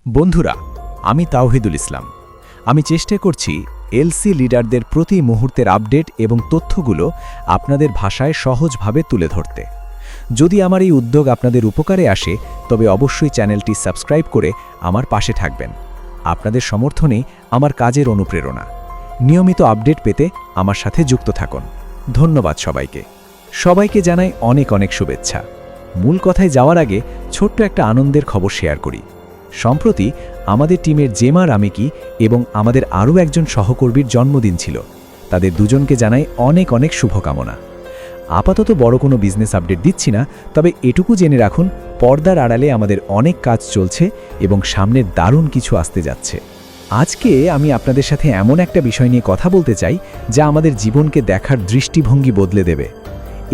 বন্ধুরা, আমি তাওহিদুল ইসলাম। আমি চেষ্টা করছি এলসি লিডারদের প্রতি মুহূর্তের আপডেট এবং তথ্যগুলো আপনাদের ভাষায় সহজভাবে তুলে ধরতে। যদি আমার এই উদ্যোগ আপনাদের উপকারে আসে, তবে অবশ্যই চ্যানেলটি সাবস্ক্রাইব করে আমার পাশে থাকবেন। আপনাদের সমর্থনই আমার কাজের অনুপ্রেরণা। নিয়মিত আপডেট পেতে আমার সাথে যুক্ত থাকুন। ধন্যবাদ সবাইকে। সবাইকে জানাই অনেক অনেক শুভেচ্ছা। মূল কথায় যাওয়ার আগে ছোট্ট একটা আনন্দের খবর শেয়ার করি। সম্প্রতি আমাদের টিমের জেমা রামেকি এবং আমাদের আরও একজন সহকর্মীর জন্মদিন ছিল। তাদের দুজনকে জানাই অনেক অনেক শুভকামনা। আপাতত বড় কোনো বিজনেস আপডেট দিচ্ছি না, তবে এটুকু জেনে রাখুন, পর্দার আড়ালে আমাদের অনেক কাজ চলছে এবং সামনে দারুণ কিছু আসতে যাচ্ছে। আজকে আমি আপনাদের সাথে এমন একটা বিষয় নিয়ে কথা বলতে চাই যা আমাদের জীবনকে দেখার দৃষ্টিভঙ্গি বদলে দেবে।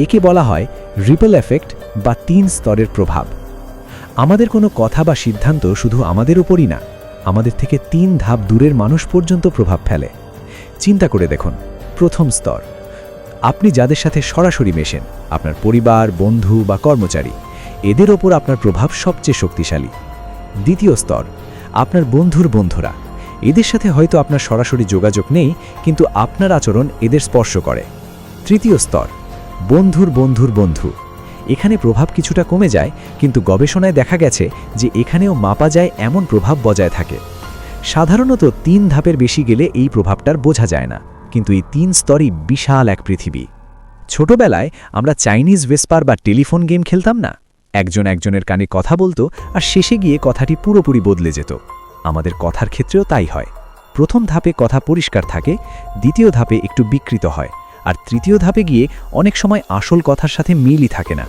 একে বলা হয় রিপল এফেক্ট বা ৩ স্তরের প্রভাব। আমাদের কোনো কথা বা সিদ্ধান্ত শুধু আমাদের উপরই না, আমাদের থেকে ৩ ধাপ দূরের মানুষ পর্যন্ত প্রভাব ফেলে। চিন্তা করে দেখুন, প্রথম স্তর, আপনি যাদের সাথে সরাসরি মেশেন, আপনার পরিবার, বন্ধু বা কর্মচারী, এদের ওপর আপনার প্রভাব সবচেয়ে শক্তিশালী। দ্বিতীয় স্তর, আপনার বন্ধুর বন্ধুরা, এদের সাথে হয়তো আপনার সরাসরি যোগাযোগ নেই, কিন্তু আপনার আচরণ এদের স্পর্শ করে। তৃতীয় স্তর, বন্ধুর বন্ধুর বন্ধু, এখানে প্রভাব কিছুটা কমে যায়, কিন্তু গবেষণায় দেখা গেছে যে এখানেও মাপা যায় এমন প্রভাব বজায় থাকে। সাধারণত ৩ ধাপের বেশি গেলে এই প্রভাবটার বোঝা যায় না, কিন্তু এই ৩ স্তরই বিশাল এক পৃথিবী। ছোটবেলায় আমরা চাইনিজ ভেসপার বা টেলিফোন গেম খেলতাম না? একজন একজনের কানে কথা বলতো আর শেষে গিয়ে কথাটি পুরোপুরি বদলে যেত। আমাদের কথার ক্ষেত্রেও তাই হয়। প্রথম ধাপে কথা পরিষ্কার থাকে, দ্বিতীয় ধাপে একটু বিকৃত হয়, আর তৃতীয় ধাপে গিয়ে অনেক সময় আসল কথার সাথে মিলই থাকে না।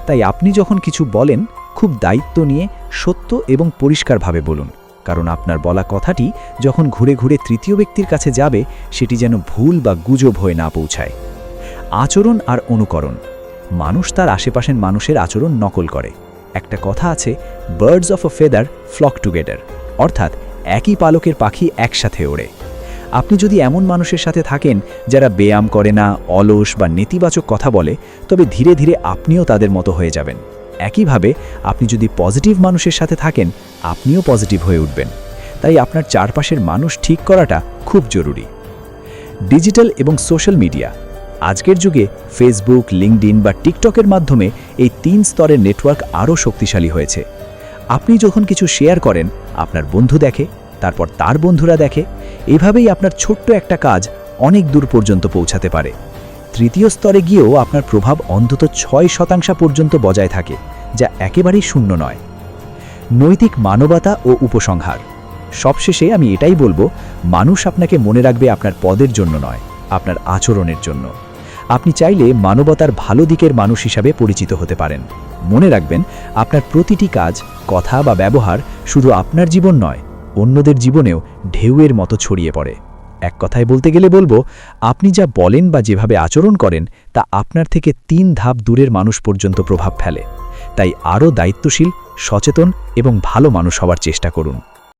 তাই আপনি যখন কিছু বলেন, খুব দায়িত্ব নিয়ে সত্য এবং পরিষ্কারভাবে বলুন, কারণ আপনার বলা কথাটি যখন ঘুরে ঘুরে তৃতীয় ব্যক্তির কাছে যাবে, সেটি যেন ভুল বা গুজব হয়ে না পৌঁছায়। আচরণ আর অনুকরণ, মানুষ তার আশেপাশের মানুষের আচরণ নকল করে। একটা কথা আছে, birds of a feather flock together, অর্থাৎ একই পালকের পাখি একসাথে ওড়ে। আপনি যদি এমন মানুষের সাথে থাকেন যারা ব্যায়াম করে না, অলস বা নেতিবাচক কথা বলে, তবে ধীরে ধীরে আপনিও তাদের মতো হয়ে যাবেন। একইভাবে আপনি যদি পজিটিভ মানুষের সাথে থাকেন, আপনিও পজিটিভ হয়ে উঠবেন। তাই আপনার চারপাশের মানুষ ঠিক করাটা খুব জরুরি। ডিজিটাল এবং সোশ্যাল মিডিয়া, আজকের যুগে ফেসবুক, লিঙ্কডইন বা টিকটকের মাধ্যমে এই ৩ স্তরের নেটওয়ার্ক আরও শক্তিশালী হয়েছে। আপনি যখন কিছু শেয়ার করেন, আপনার বন্ধু দেখে, তারপর তার বন্ধুরা দেখে, এভাবেই আপনার ছোট্ট একটা কাজ অনেক দূর পর্যন্ত পৌঁছাতে পারে। তৃতীয় স্তরে গিয়েও আপনার প্রভাব অন্তত ৬% পর্যন্ত বজায় থাকে, যা একেবারেই শূন্য নয়। নৈতিক মানবতা ও উপসংহার, সবশেষে আমি এটাই বলবো, মানুষ আপনাকে মনে রাখবে আপনার পদের জন্য নয়, আপনার আচরণের জন্য। আপনি চাইলে মানবতার ভালো দিকের মানুষ হিসাবে পরিচিত হতে পারেন। মনে রাখবেন, আপনার প্রতিটি কাজ, কথা বা ব্যবহার শুধু আপনার জীবন নয়, অন্যদের জীবনেও ঢেউয়ের মতো ছড়িয়ে পড়ে। এক কথায় বলতে গেলে বলবো, আপনি যা বলেন বা যেভাবে আচরণ করেন, তা আপনার থেকে ৩ ধাপ দূরের মানুষ পর্যন্ত প্রভাব ফেলে। তাই আরও দায়িত্বশীল, সচেতন এবং ভালো মানুষ হওয়ার চেষ্টা করুন।